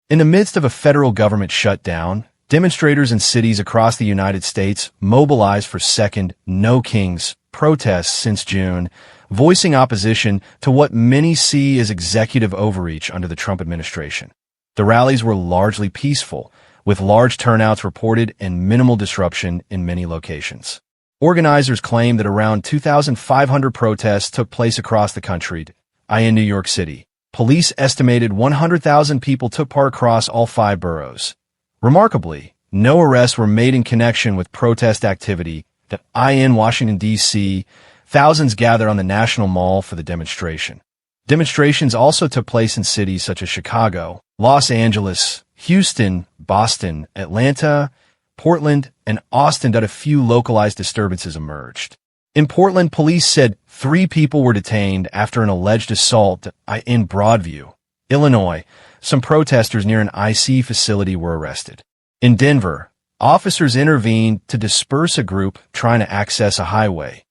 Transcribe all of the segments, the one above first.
In the midst of a federal government shutdown, demonstrators in cities across the United States mobilized for second No Kings protests since June, voicing opposition to what many see as executive overreach under the Trump administration. The rallies were largely peaceful, with large turnouts reported and minimal disruption in many locations. Organizers claim that around 2,500 protests took place across the country, in New York City. Police estimated 100,000 people took part across all 5 boroughs. Remarkably, no arrests were made in connection with protest activity in Washington, D.C. Thousands gathered on the National Mall for the demonstration. Demonstrations also took place in cities such as Chicago, Los Angeles, Houston, Boston, Atlanta, Portland, and Austin. A few localized disturbances emerged. In Portland, police said 3 people were detained after an alleged assault in Broadview, Illinois. Some protesters near an IC facility were arrested. In Denver, officers intervened to disperse a group trying to access a highway,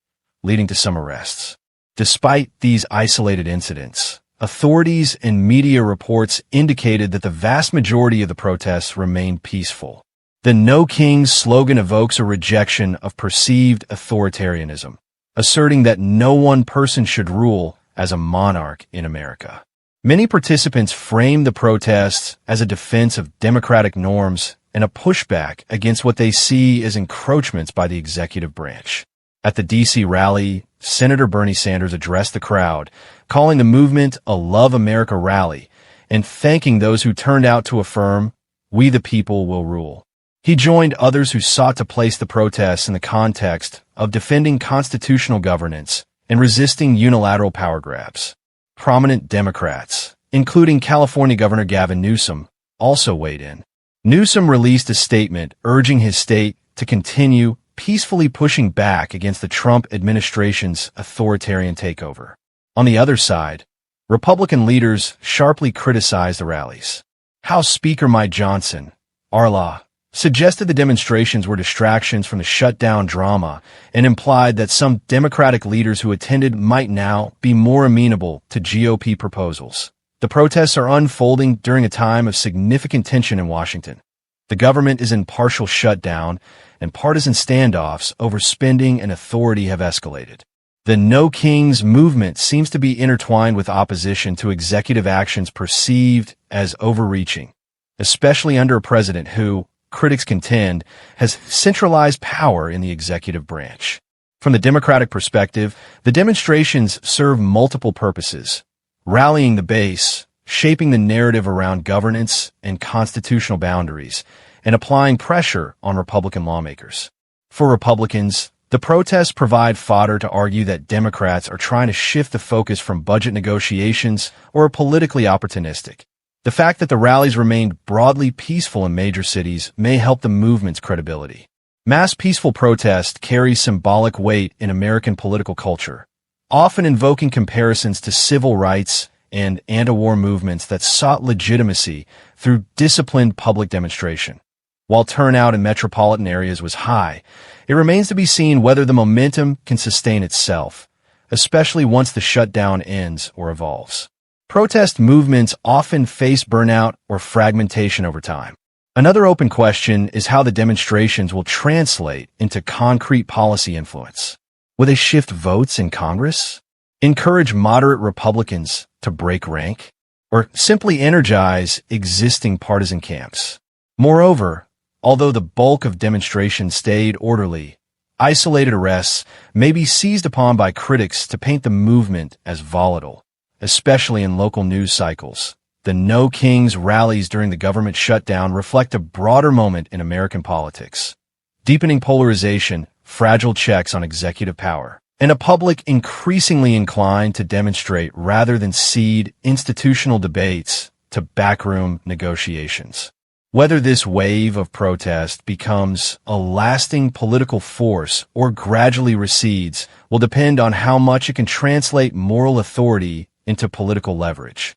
leading to some arrests. Despite these isolated incidents, authorities and media reports indicated that the vast majority of the protests remained peaceful. The No Kings slogan evokes a rejection of perceived authoritarianism, asserting that no one person should rule as a monarch in America. Many participants framed the protests as a defense of democratic norms and a pushback against what they see as encroachments by the executive branch. At the D.C. rally, Senator Bernie Sanders addressed the crowd, calling the movement a Love America rally and thanking those who turned out to affirm, "We the people will rule." He joined others who sought to place the protests in the context of defending constitutional governance and resisting unilateral power grabs. Prominent Democrats, including California Governor Gavin Newsom, also weighed in. Newsom released a statement urging his state to continue peacefully pushing back against the Trump administration's authoritarian takeover. On the other side, Republican leaders sharply criticized the rallies. House Speaker Mike Johnson, suggested the demonstrations were distractions from the shutdown drama and implied that some Democratic leaders who attended might now be more amenable to GOP proposals. The protests are unfolding during a time of significant tension in Washington. The government is in partial shutdown, and partisan standoffs over spending and authority have escalated. The No Kings movement seems to be intertwined with opposition to executive actions perceived as overreaching, especially under a president who, critics contend, has centralized power in the executive branch. From the Democratic perspective, the demonstrations serve multiple purposes: rallying the base, shaping the narrative around governance and constitutional boundaries, and applying pressure on Republican lawmakers. For Republicans, the protests provide fodder to argue that Democrats are trying to shift the focus from budget negotiations or are politically opportunistic. The fact that the rallies remained broadly peaceful in major cities may help the movement's credibility. Mass peaceful protest carries symbolic weight in American political culture, often invoking comparisons to civil rights and anti-war movements that sought legitimacy through disciplined public demonstration. While turnout in metropolitan areas was high, it remains to be seen whether the momentum can sustain itself, especially once the shutdown ends or evolves. Protest movements often face burnout or fragmentation over time. Another open question is how the demonstrations will translate into concrete policy influence. Will they shift votes in Congress, encourage moderate Republicans to break rank, or simply energize existing partisan camps? Moreover, although the bulk of demonstrations stayed orderly, isolated arrests may be seized upon by critics to paint the movement as volatile, especially in local news cycles. The No Kings rallies during the government shutdown reflect a broader moment in American politics: deepening polarization, fragile checks on executive power, and a public increasingly inclined to demonstrate rather than cede institutional debates to backroom negotiations. Whether this wave of protest becomes a lasting political force or gradually recedes will depend on how much it can translate moral authority into political leverage.